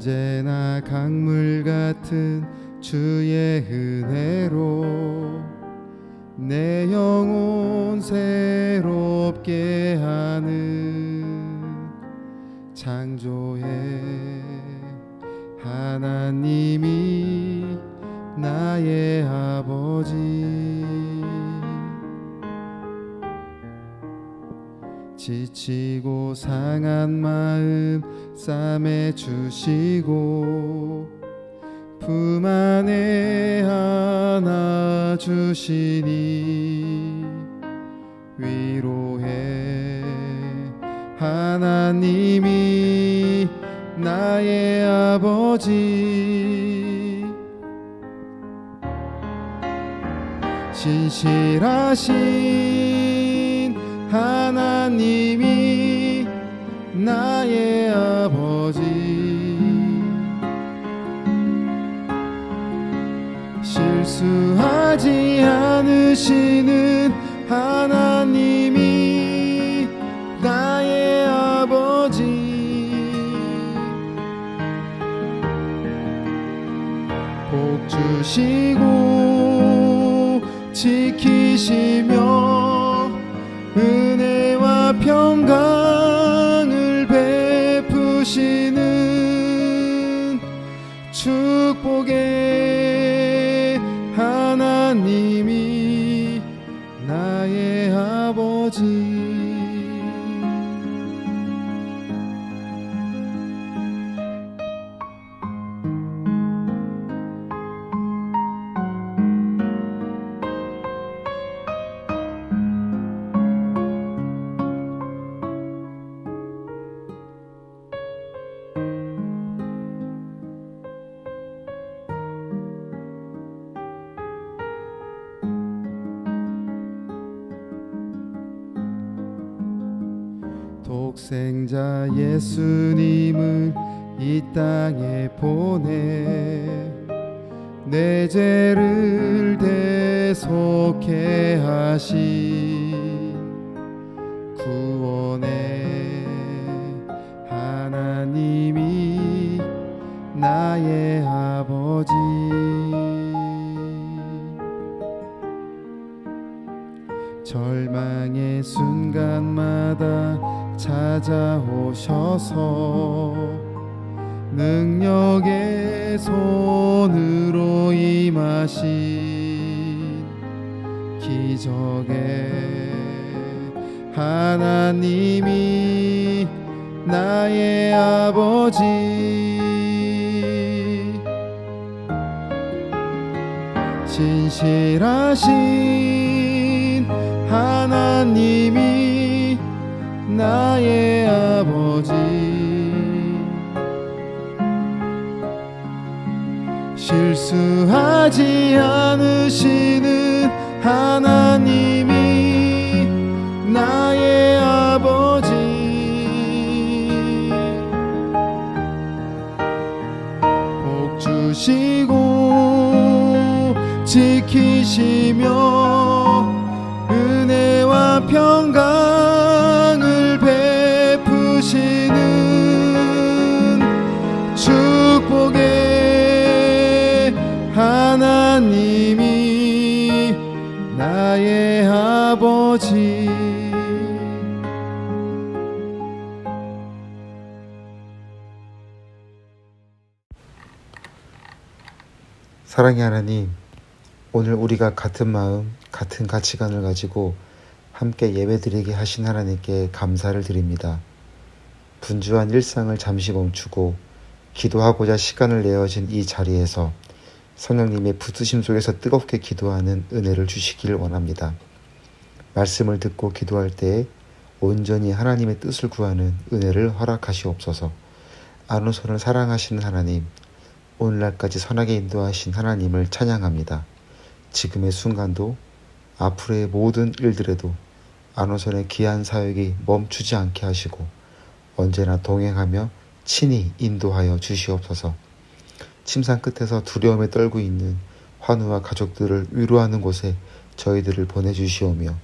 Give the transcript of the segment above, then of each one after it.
언제나 강물 같은 주의 은혜로 내 영혼 새롭게 하는 창조의 하나님이 나의 아버지. 지치고 상한 마음 싸매 주시고 품 안에 안아 주시니 위로해 하나님이 나의 아버지. 신실하신 하나님이 나의 아버지. 실수하지 않으시는 하나님이 나의 아버지. 복 주시고 지키시며 은혜와 평강을 베푸시는 축복의 하나님이 나의 아버지. 독생자 예수님을 이 땅에 보내 내 죄를 대속해 하신 구원의 하나님이 나의 아버지. 절망의 순간마다 찾아오셔서 능력의 손으로 임하신 기적의 하나님이 나의 아버지. 신실하신 하나님이 나의 아버지. 실수하지 않으시는 하나님이 나의 아버지. 복 주시고 지키시며 은혜와 평강을 베푸시는 축복의 하나님이 나의 아버지. 사랑의 하나님, 오늘 우리가 같은 마음, 같은 가치관을 가지고 함께 예배드리게 하신 하나님께 감사를 드립니다. 분주한 일상을 잠시 멈추고 기도하고자 시간을 내어진 이 자리에서 성령님의 붙드심 속에서 뜨겁게 기도하는 은혜를 주시기를 원합니다. 말씀을 듣고 기도할 때에 온전히 하나님의 뜻을 구하는 은혜를 허락하시옵소서. 아노손을 사랑하시는 하나님, 오늘날까지 선하게 인도하신 하나님을 찬양합니다. 지금의 순간도 앞으로의 모든 일들에도 아노손의 귀한 사역이 멈추지 않게 하시고 언제나 동행하며 친히 인도하여 주시옵소서. 침상 끝에서 두려움에 떨고 있는 환우와 가족들을 위로하는 곳에 저희들을 보내주시오며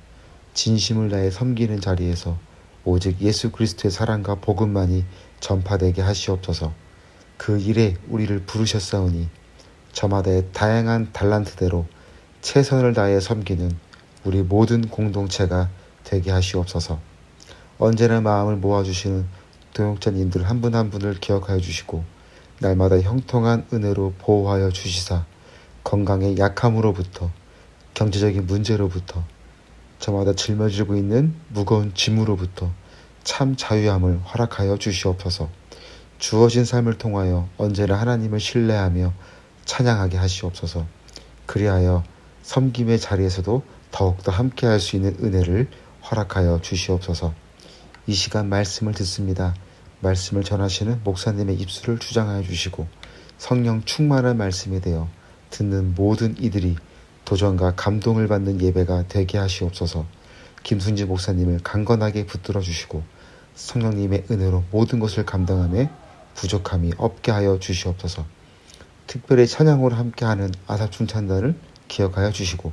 진심을 다해 섬기는 자리에서 오직 예수 그리스도의 사랑과 복음만이 전파되게 하시옵소서. 그 일에 우리를 부르셨사오니 저마다의 다양한 달란트대로 최선을 다해 섬기는 우리 모든 공동체가 되게 하시옵소서. 언제나 마음을 모아주시는 동역자님들 한 분 한 분을 기억하여 주시고 날마다 형통한 은혜로 보호하여 주시사 건강의 약함으로부터 경제적인 문제로부터 저마다 짊어지고 있는 무거운 짐으로부터 참 자유함을 허락하여 주시옵소서. 주어진 삶을 통하여 언제나 하나님을 신뢰하며 찬양하게 하시옵소서. 그리하여 섬김의 자리에서도 더욱더 함께할 수 있는 은혜를 허락하여 주시옵소서. 이 시간 말씀을 듣습니다. 말씀을 전하시는 목사님의 입술을 주장하여 주시고 성령 충만한 말씀이 되어 듣는 모든 이들이 도전과 감동을 받는 예배가 되게 하시옵소서. 김순지 목사님을 강건하게 붙들어 주시고 성령님의 은혜로 모든 것을 감당함에 부족함이 없게 하여 주시옵소서. 특별히 찬양으로 함께하는 아삽충찬단을 기억하여 주시고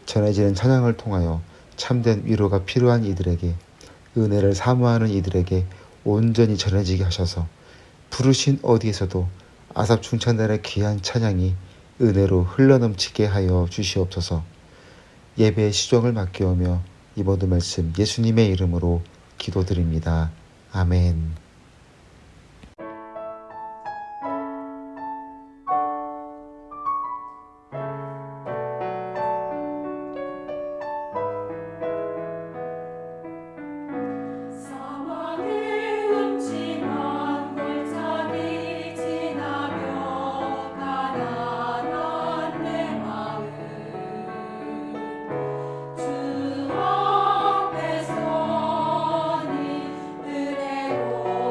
전해지는 찬양을 통하여 참된 위로가 필요한 이들에게 은혜를 사모하는 이들에게 온전히 전해지게 하셔서 부르신 어디에서도 아삽충찬단의 귀한 찬양이 은혜로 흘러넘치게 하여 주시옵소서. 예배의 시종을 맡겨오며 이 모든 말씀 예수님의 이름으로 기도드립니다. 아멘. 사망의 음침한 골짜기 지나며 가난한 내 마음 주 앞에 서니 은혜로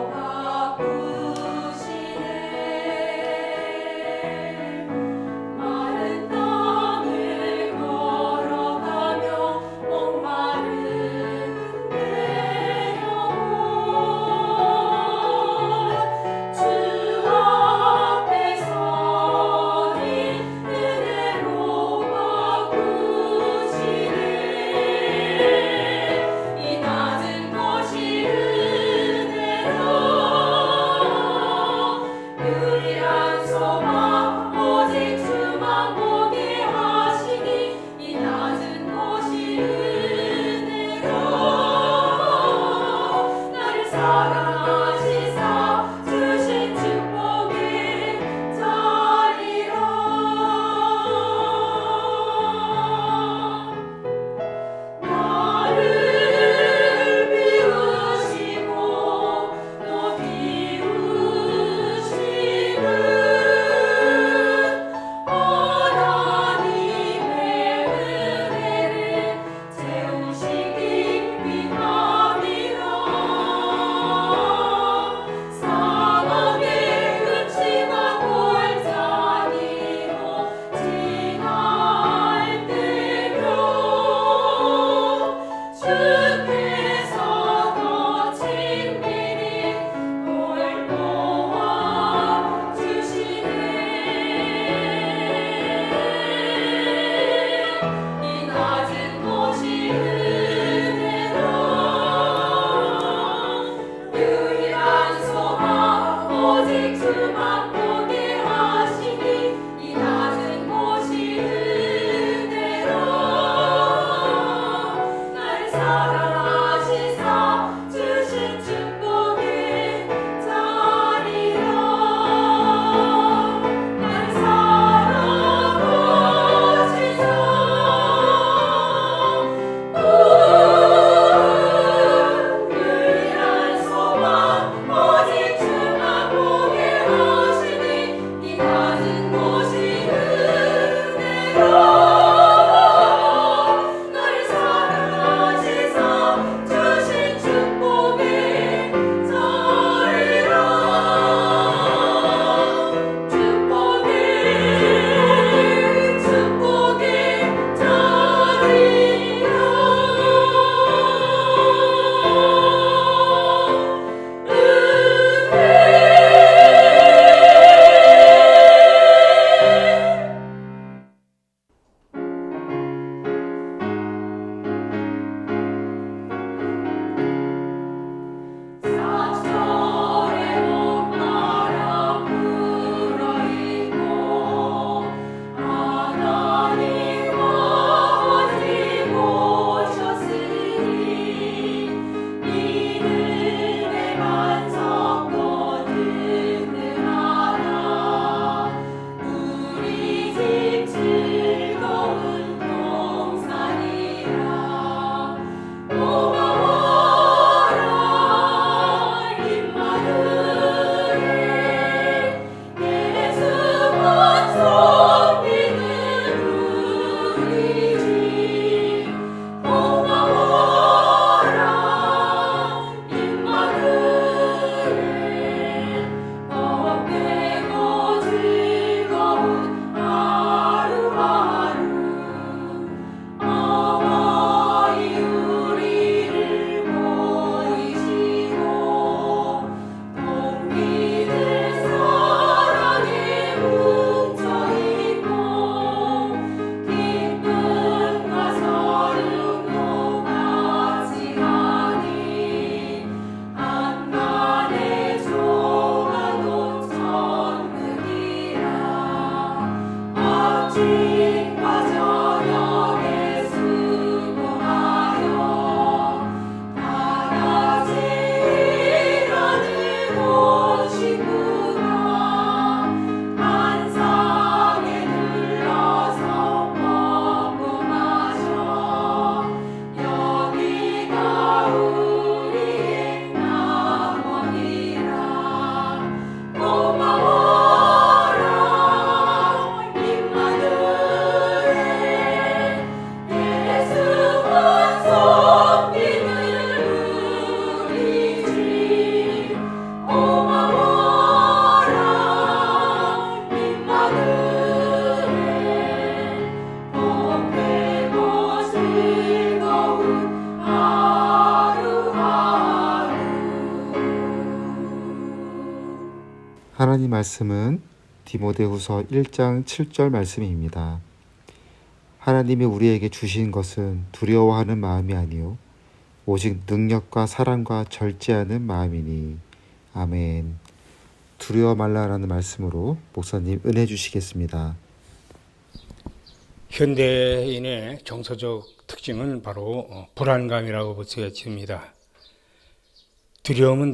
누리지 고마워라 임마누엘 복되고 즐거운 하루하루 어머니 우리를 보이시고 동리들 사랑에 뭉쳐있고 기쁨과 서름도 같이 가니 한간의 조가도 천국이라 아침과 저녁에 수고하여 다같이 일하는 온 식구가 한 상에 둘러서 먹고 마셔 여기가 우리의 낙원이라 고마워라 임마누엘 예수 원성님을 누리지 고마워라 임마누엘 복되고 즐거운 하루하루 하나님 말씀은 디모데후서 1장 7절 말씀입니다. 하나님이 우리에게 주신 것은 두려워하는 마음이 아니요 오직 능력과 사랑과 절제하는 마음이니. 아멘. 두려워 말라라는 말씀으로 목사님 은혜 주시겠습니다. 현대인의 정서적 특징은 바로 불안감이라고 볼 수 있습니다. 두려움은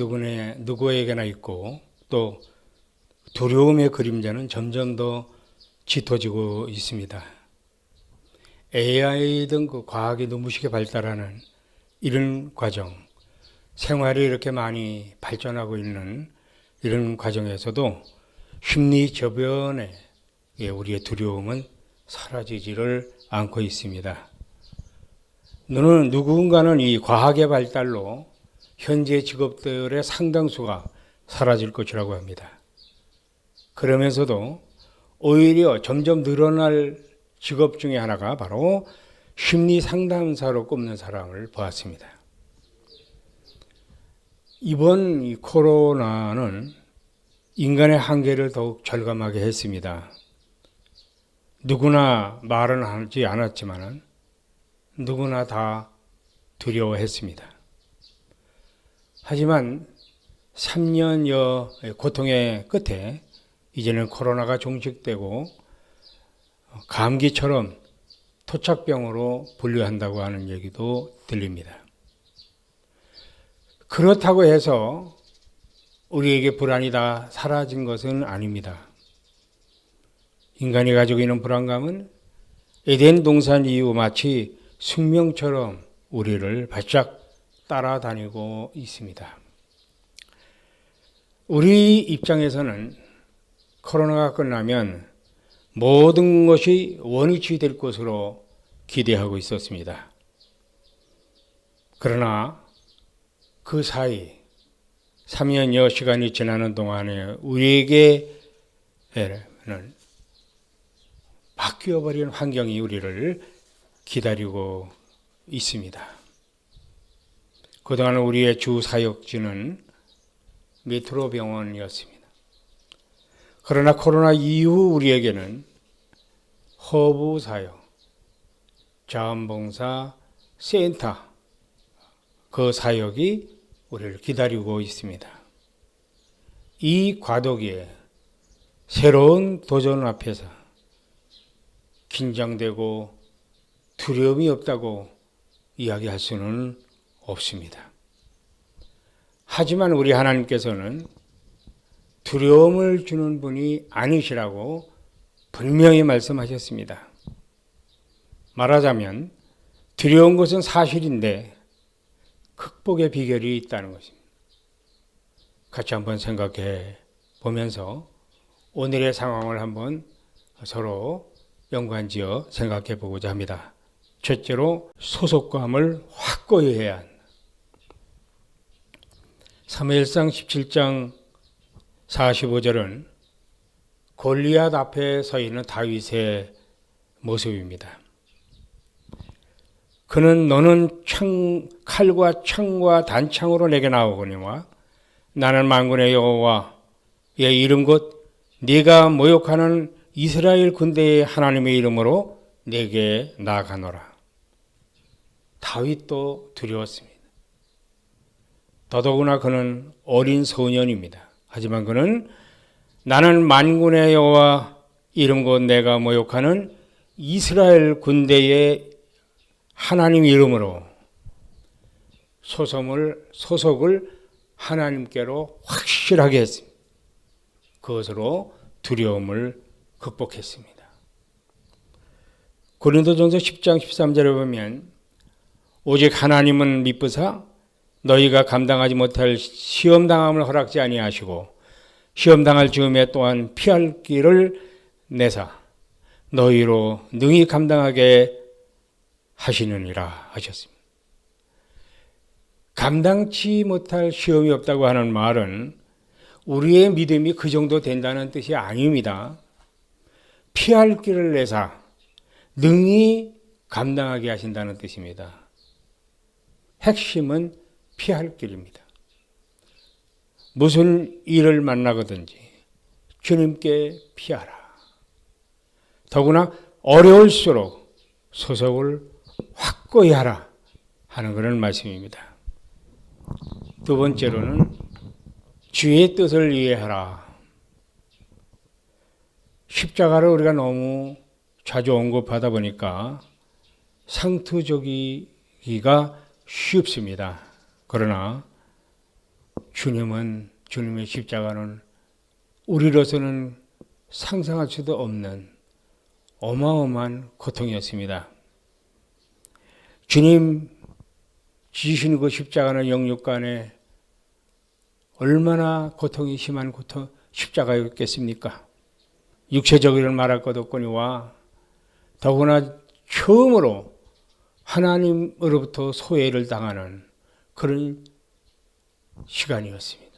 누구에게나 있고 또 두려움의 그림자는 점점 더 짙어지고 있습니다. AI 등 그 과학이 눈부시게 발달하는 이런 과정, 생활이 이렇게 많이 발전하고 있는 이런 과정에서도 심리 저변에 우리의 두려움은 사라지지를 않고 있습니다. 누군가는 이 과학의 발달로 현재 직업들의 상당수가 사라질 것이라고 합니다. 그러면서도 오히려 점점 늘어날 직업 중에 하나가 바로 심리 상담사로 꼽는 사람을 보았습니다. 이번 이 코로나는 인간의 한계를 더욱 절감하게 했습니다. 누구나 말은 하지 않았지만 누구나 다 두려워했습니다. 하지만 3년여 고통의 끝에 이제는 코로나가 종식되고 감기처럼 토착병으로 분류한다고 하는 얘기도 들립니다. 그렇다고 해서 우리에게 불안이 다 사라진 것은 아닙니다. 인간이 가지고 있는 불안감은 에덴 동산 이후 마치 숙명처럼 우리를 바짝 따라다니고 있습니다. 우리 입장에서는 코로나가 끝나면 모든 것이 원위치 될 것으로 기대하고 있었습니다. 그러나 그 사이 3년여 시간이 지나는 동안에 우리에게는 바뀌어버린 환경이 우리를 기다리고 있습니다. 그동안 우리의 주 사역지는 메트로 병원이었습니다. 그러나 코로나 이후 우리에게는 허브 사역, 자원봉사 센터, 그 사역이 우리를 기다리고 있습니다. 이 과도기에 새로운 도전 앞에서 긴장되고 두려움이 없다고 이야기할 수는 없습니다. 하지만 우리 하나님께서는 두려움을 주는 분이 아니시라고 분명히 말씀하셨습니다. 말하자면 두려운 것은 사실인데 극복의 비결이 있다는 것입니다. 같이 한번 생각해 보면서 오늘의 상황을 한번 서로 연관지어 생각해 보고자 합니다. 첫째로 소속감을 확고히 해야 한다. 사무엘상 17장 45절은 골리앗 앞에 서 있는 다윗의 모습입니다. 그는 너는 칼과 창과 단창으로 내게 나오거니와 나는 만군의 여호와의 이름 곧 네가 모욕하는 이스라엘 군대의 하나님의 이름으로 내게 나아가노라. 다윗도 두려웠습니다. 더더구나 그는 어린 소년입니다. 하지만 그는 나는 만군의 여호와 이름 곧 내가 모욕하는 이스라엘 군대의 하나님 이름으로 소속을 하나님께로 확실하게 했습니다. 그것으로 두려움을 극복했습니다. 고린도전서 10장 13절에 보면 오직 하나님은 미쁘사 너희가 감당하지 못할 시험당함을 허락지 아니하시고 시험당할 즈음에 또한 피할 길을 내사 너희로 능히 감당하게 하시느니라 하셨습니다. 감당치 못할 시험이 없다고 하는 말은 우리의 믿음이 그 정도 된다는 뜻이 아닙니다. 피할 길을 내사 능히 감당하게 하신다는 뜻입니다. 핵심은 피할 길입니다. 무슨 일을 만나거든지 주님께 피하라. 더구나 어려울수록 소속을 확고히 하라 하는 그런 말씀입니다. 두 번째로는 주의 뜻을 이해하라. 십자가를 우리가 너무 자주 언급하다 보니까 상투적이기가 쉽습니다. 그러나 주님의 십자가는 우리로서는 상상할 수도 없는 어마어마한 고통이었습니다. 주님 지신 그 십자가는 영육간에 얼마나 고통이 심한 십자가였겠습니까? 육체적으로 말할 것 없거니와 더구나 처음으로 하나님으로부터 소외를 당하는 그런 시간이었습니다.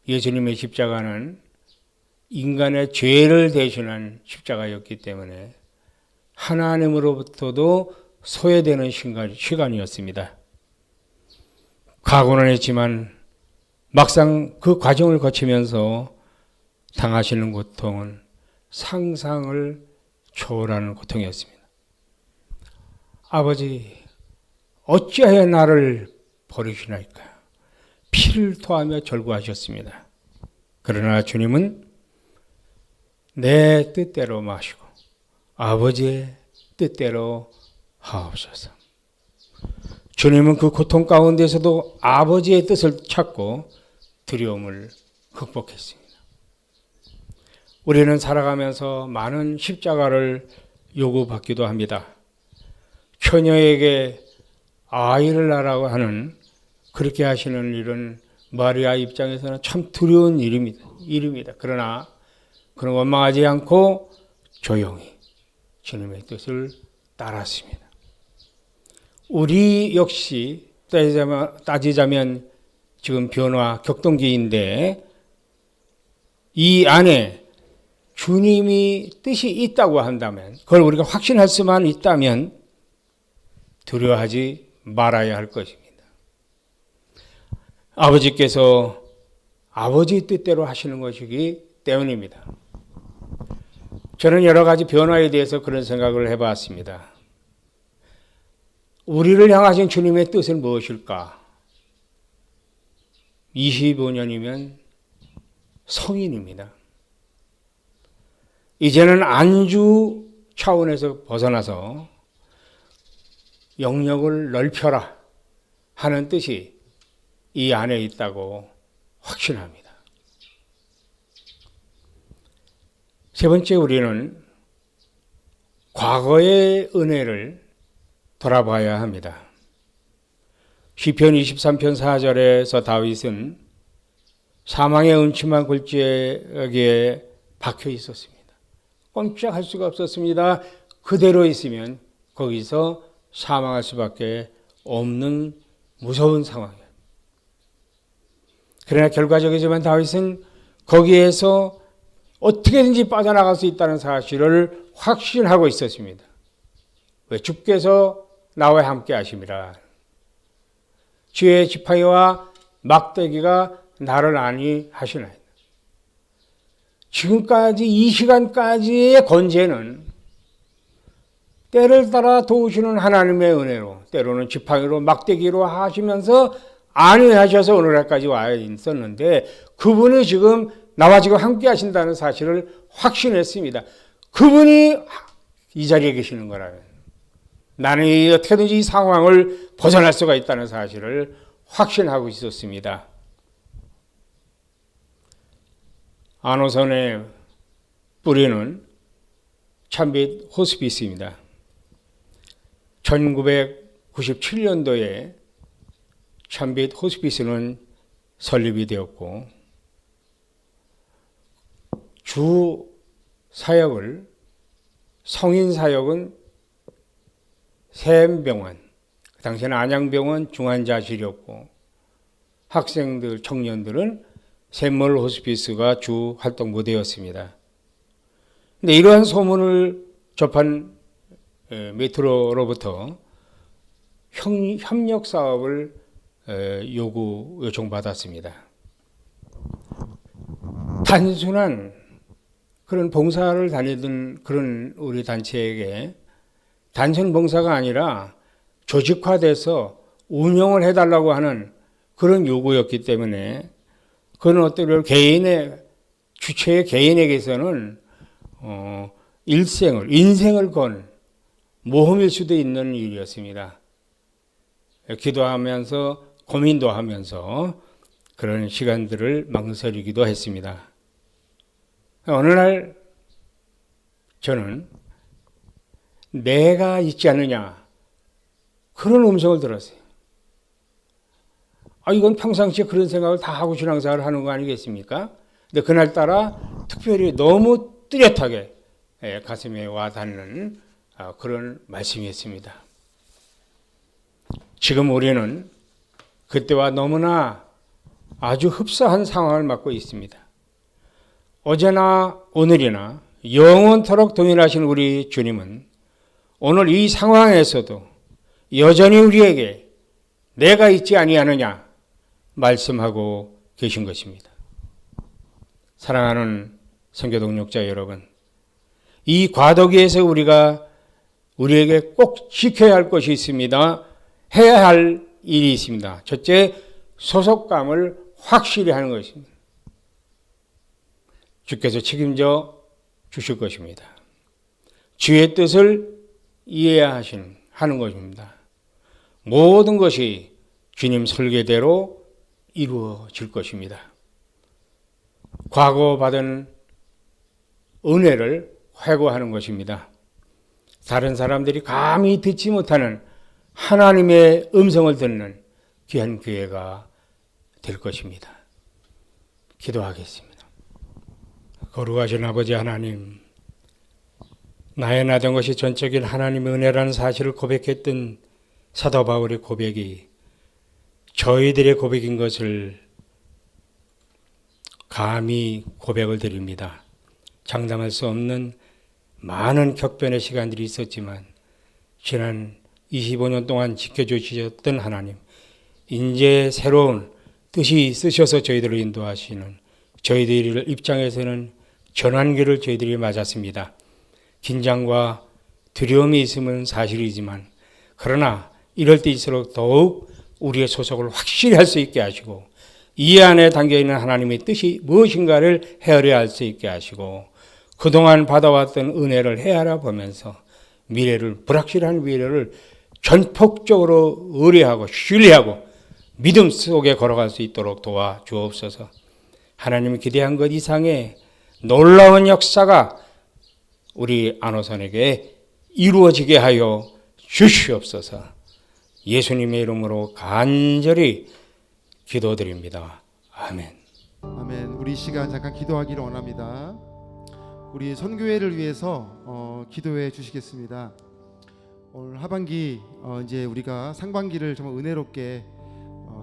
예수님의 십자가는 인간의 죄를 대신한 십자가였기 때문에 하나님으로부터도 소외되는 시간이었습니다. 각오는 했지만 막상 그 과정을 거치면서 당하시는 고통은 상상을 초월하는 고통이었습니다. 아버지, 어찌하여 나를 버리시나이까? 피를 토하며 절구하셨습니다. 그러나 주님은 내 뜻대로 마시고 아버지의 뜻대로 하옵소서. 주님은 그 고통 가운데서도 아버지의 뜻을 찾고 두려움을 극복했습니다. 우리는 살아가면서 많은 십자가를 요구받기도 합니다. 처녀에게 아이를 낳으라고 하는 그렇게 하시는 일은 마리아 입장에서는 참 두려운 일입니다. 그러나 그는 원망하지 않고 조용히 주님의 뜻을 따랐습니다. 우리 역시 따지자면 지금 변화 격동기인데 이 안에 주님이 뜻이 있다고 한다면 그걸 우리가 확신할 수만 있다면 두려워하지 말아야 할 것입니다. 아버지께서 아버지 뜻대로 하시는 것이기 때문입니다. 저는 여러 가지 변화에 대해서 그런 생각을 해봤습니다. 우리를 향하신 주님의 뜻은 무엇일까? 25년이면 성인입니다. 이제는 안주 차원에서 벗어나서 영역을 넓혀라 하는 뜻이 이 안에 있다고 확신합니다. 세 번째, 우리는 과거의 은혜를 돌아봐야 합니다. 시편 23편 4절에서 다윗은 사망의 음침한 골짜기에 박혀 있었습니다. 꼼짝할 수가 없었습니다. 그대로 있으면 거기서 사망할 수밖에 없는 무서운 상황이에요. 그러나 결과적이지만 다윗은 거기에서 어떻게든지 빠져나갈 수 있다는 사실을 확신하고 있었습니다. 왜? 주께서 나와 함께 하심이라. 주의 지팡이와 막대기가 나를 안위 하시나이다. 지금까지 이 시간까지의 건재는 때를 따라 도우시는 하나님의 은혜로, 때로는 지팡이로 막대기로 하시면서 안위하셔서 오늘날까지 와 있었는데, 그분이 지금 나와 지금 함께 하신다는 사실을 확신했습니다. 그분이 이 자리에 계시는 거라면 나는 어떻게든지 이 상황을 벗어날 수가 있다는 사실을 확신하고 있었습니다. 안호선의 뿌리는 참빛 호스피스입니다. 1997년도에 참빛 호스피스는 설립이 되었고, 주 사역을, 성인 사역은 샘병원, 그 당시에는 안양병원 중환자실이었고, 학생들, 청년들은 샘물 호스피스가 주 활동 무대였습니다. 근데 이러한 소문을 접한 메트로로부터 협력 사업을 요청받았습니다. 단순한 그런 봉사를 다니던 그런 우리 단체에게 단순 봉사가 아니라 조직화돼서 운영을 해달라고 하는 그런 요구였기 때문에, 그건 어떤 개인의 주체의 개인에게서는 인생을 건 모험일 수도 있는 일이었습니다. 기도하면서 고민도 하면서 그런 시간들을 망설이기도 했습니다. 어느 날 저는 내가 있지 않느냐, 그런 음성을 들었어요. 이건 평상시에 그런 생각을 다 하고 신앙생활을 하는 거 아니겠습니까? 근데 그날따라 특별히 너무 뚜렷하게 가슴에 와 닿는 그런 말씀이었습니다. 지금 우리는 그때와 너무나 아주 흡사한 상황을 맞고 있습니다. 어제나 오늘이나 영원토록 동일하신 우리 주님은 오늘 이 상황에서도 여전히 우리에게 내가 있지 아니하느냐 말씀하고 계신 것입니다. 사랑하는 선교 동역자 여러분, 이 과도기에서 우리에게 꼭 지켜야 할 것이 있습니다. 해야 할 일이 있습니다. 첫째, 소속감을 확실히 하는 것입니다. 주께서 책임져 주실 것입니다. 주의 뜻을 하는 것입니다. 모든 것이 주님 설계대로 이루어질 것입니다. 과거 받은 은혜를 회고하는 것입니다. 다른 사람들이 감히 듣지 못하는 하나님의 음성을 듣는 귀한 기회가 될 것입니다. 기도하겠습니다. 거룩하신 아버지 하나님, 나의 나된 것이 전적인 하나님의 은혜라는 사실을 고백했던 사도 바울의 고백이 저희들의 고백인 것을 감히 고백을 드립니다. 장담할 수 없는 많은 격변의 시간들이 있었지만 지난 25년 동안 지켜주셨던 하나님, 이제 새로운 뜻이 있으셔서 저희들을 인도하시는 저희들 입장에서는 전환기를 저희들이 맞았습니다. 긴장과 두려움이 있으면 사실이지만, 그러나 이럴 때일수록 더욱 우리의 소속을 확실히 할 수 있게 하시고, 이 안에 담겨있는 하나님의 뜻이 무엇인가를 헤아려 할 수 있게 하시고, 그동안 받아왔던 은혜를 헤아려 보면서 불확실한 미래를 전폭적으로 의뢰하고 신뢰하고 믿음 속에 걸어갈 수 있도록 도와주옵소서. 하나님이 기대한 것 이상의 놀라운 역사가 우리 안호선에게 이루어지게 하여 주시옵소서. 예수님의 이름으로 간절히 기도드립니다. 아멘. 아멘. 우리 이 시간 잠깐 기도하기를 원합니다. 우리 선교회를 위해서 기도해 주시겠습니다. 오늘 하반기 이제 우리가 상반기를 정말 은혜롭게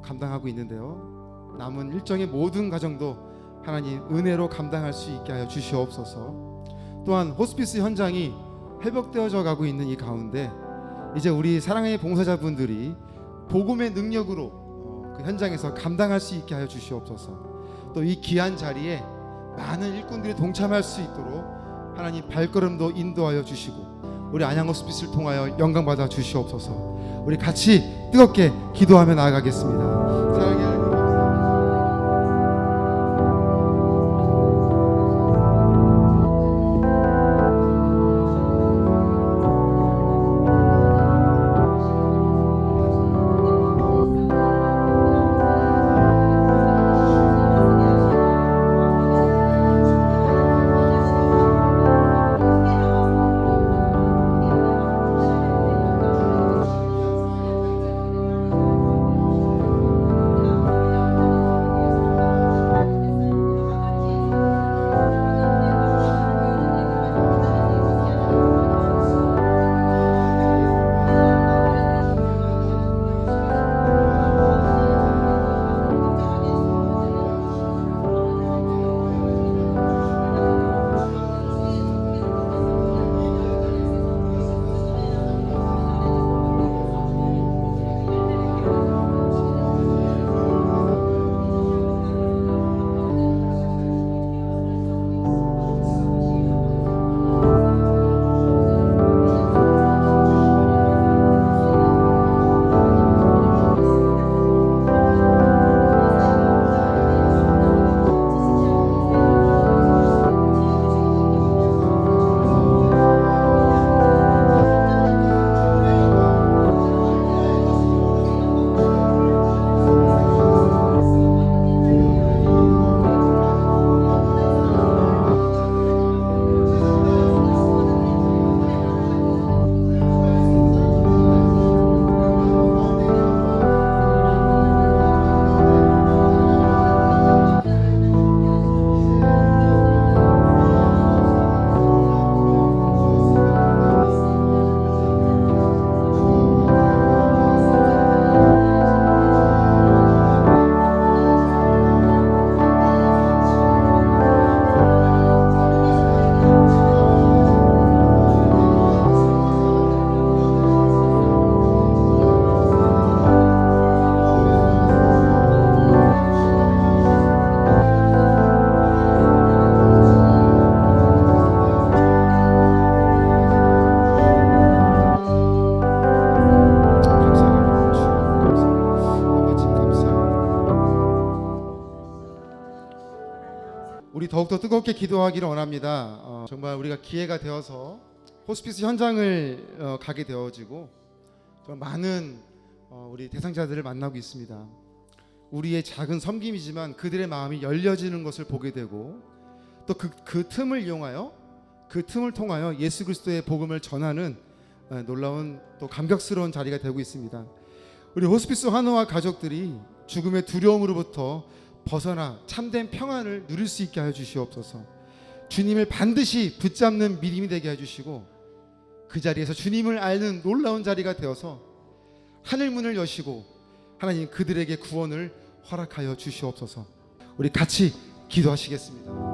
감당하고 있는데요. 남은 일정의 모든 과정도 하나님 은혜로 감당할 수 있게 하여 주시옵소서. 또한 호스피스 현장이 회복되어져 가고 있는 이 가운데 이제 우리 사랑의 봉사자분들이 복음의 능력으로 그 현장에서 감당할 수 있게 하여 주시옵소서. 또 이 귀한 자리에 많은 일꾼들이 동참할 수 있도록 하나님 발걸음도 인도하여 주시고 우리 안양 호스피스를 통하여 영광 받아 주시옵소서. 우리 같이 뜨겁게 기도하며 나아가겠습니다. 사랑의 하나님, 우리 더욱더 뜨겁게 기도하기를 원합니다. 정말 우리가 기회가 되어서 호스피스 현장을 가게 되어지고 정말 많은 우리 대상자들을 만나고 있습니다. 우리의 작은 섬김이지만 그들의 마음이 열려지는 것을 보게 되고 또 그 틈을 이용하여 그 틈을 통하여 예수 그리스도의 복음을 전하는 놀라운 또 감격스러운 자리가 되고 있습니다. 우리 호스피스 환우와 가족들이 죽음의 두려움으로부터 벗어나 참된 평안을 누릴 수 있게 하여 주시옵소서. 주님을 반드시 붙잡는 믿음이 되게 해주시고 그 자리에서 주님을 알는 놀라운 자리가 되어서 하늘 문을 여시고 하나님 그들에게 구원을 허락하여 주시옵소서. 우리 같이 기도하시겠습니다.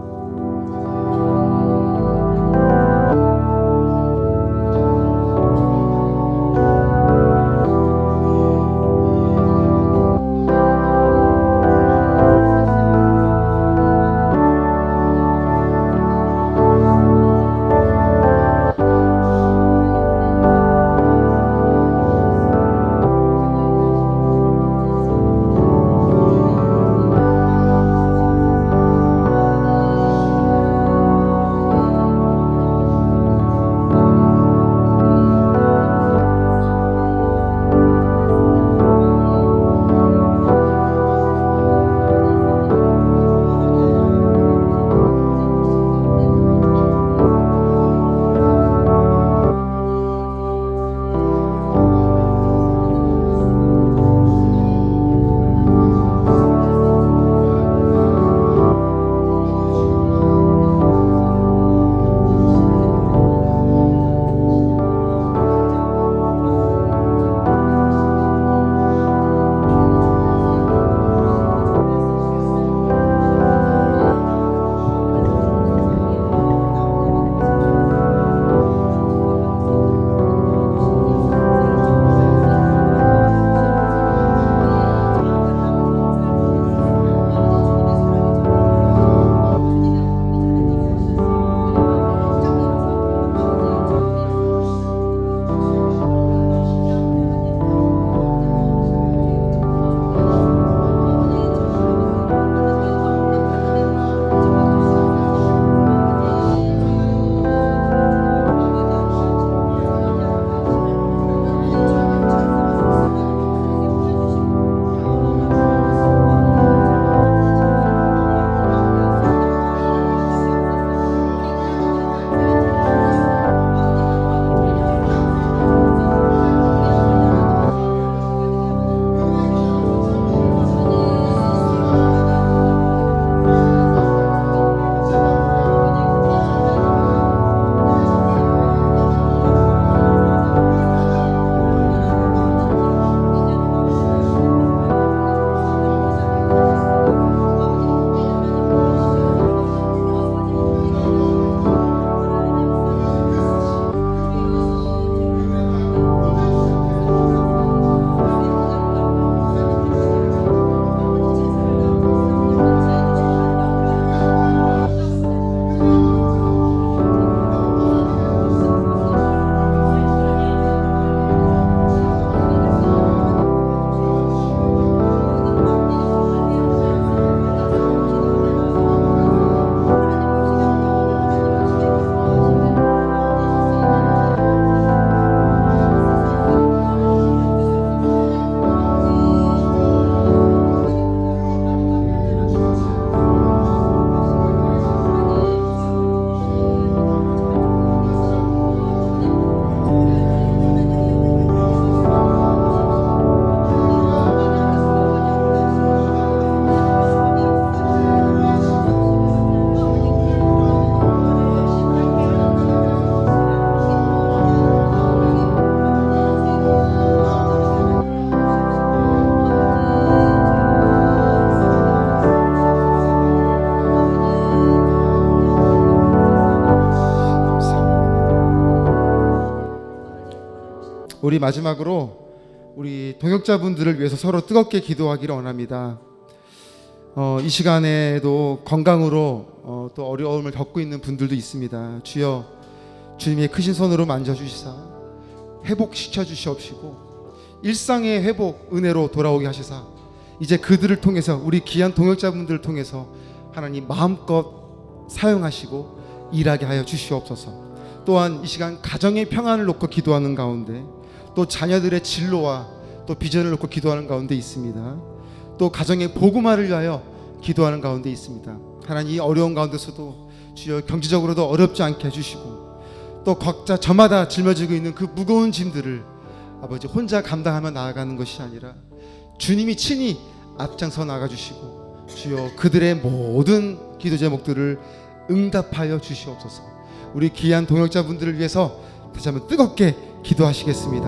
우리 마지막으로 우리 동역자분들을 위해서 서로 뜨겁게 기도하기를 원합니다. 이 시간에도 건강으로 또 어려움을 겪고 있는 분들도 있습니다. 주여 주님의 크신 손으로 만져주시사 회복시켜 주시옵시고 일상의 회복 은혜로 돌아오게 하시사 이제 그들을 통해서 우리 귀한 동역자분들을 통해서 하나님 마음껏 사용하시고 일하게 하여 주시옵소서. 또한 이 시간 가정의 평안을 놓고 기도하는 가운데 또 자녀들의 진로와 또 비전을 놓고 기도하는 가운데 있습니다. 또 가정의 복음화를 위하여 기도하는 가운데 있습니다. 하나님 이 어려운 가운데서도 주여 경제적으로도 어렵지 않게 해주시고 또 각자 저마다 짊어지고 있는 그 무거운 짐들을 아버지 혼자 감당하며 나아가는 것이 아니라 주님이 친히 앞장서 나가주시고 주여 그들의 모든 기도 제목들을 응답하여 주시옵소서. 우리 귀한 동역자분들을 위해서 다시 한번 뜨겁게 기도하시겠습니다.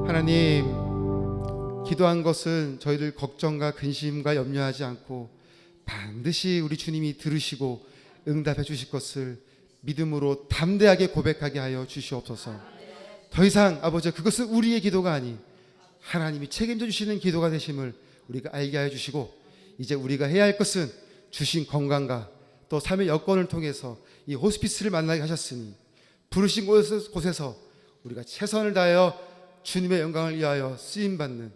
하나님 기도한 것은 저희들 걱정과 근심과 염려하지 않고 반드시 우리 주님이 들으시고 응답해 주실 것을 믿음으로 담대하게 고백하게 하여 주시옵소서. 더 이상 아버지 그것은 우리의 기도가 아니 하나님이 책임져 주시는 기도가 되심을 우리가 알게 하여 주시고 이제 우리가 해야 할 것은 주신 건강과 또 삶의 여건을 통해서 이 호스피스를 만나게 하셨으니 부르신 곳에서 우리가 최선을 다하여 주님의 영광을 위하여 쓰임받는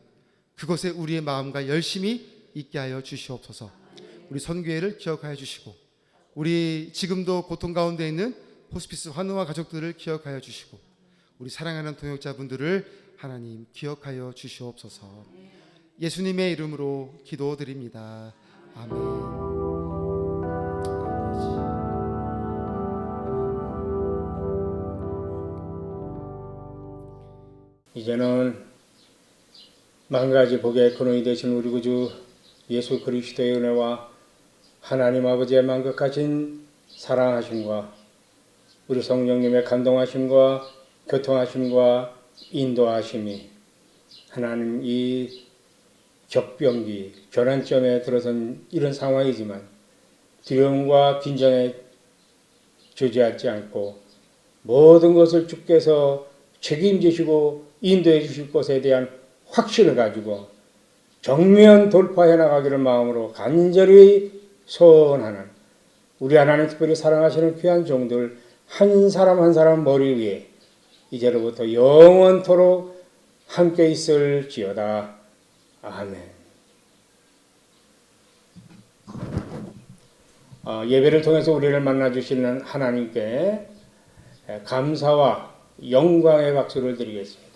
그것에 우리의 마음과 열심히 있게 하여 주시옵소서. 우리 선교회를 기억하여 주시고 우리 지금도 고통 가운데 있는 호스피스 환우와 가족들을 기억하여 주시고 우리 사랑하는 동역자분들을 하나님 기억하여 주시옵소서. 예수님의 이름으로 기도드립니다. 아멘. 이제는 만가지 복의 근원이 되신 우리 구주 예수 그리스도의 은혜와 하나님 아버지의 만극하신 사랑하심과 우리 성령님의 감동하심과 교통하심과 인도하심이 하나님 이 격변기 교란점에 들어선 이런 상황이지만 두려움과 긴장에 주저앉지 않고 모든 것을 주께서 책임지시고 인도해 주실 것에 대한 확신을 가지고 정면 돌파해 나가기를 마음으로 간절히 소원하는 우리 하나님 특별히 사랑하시는 귀한 종들 한 사람 한 사람 머리 위에 이제로부터 영원토록 함께 있을지어다. 아멘. 예배를 통해서 우리를 만나주시는 하나님께 감사와 영광의 박수를 드리겠습니다.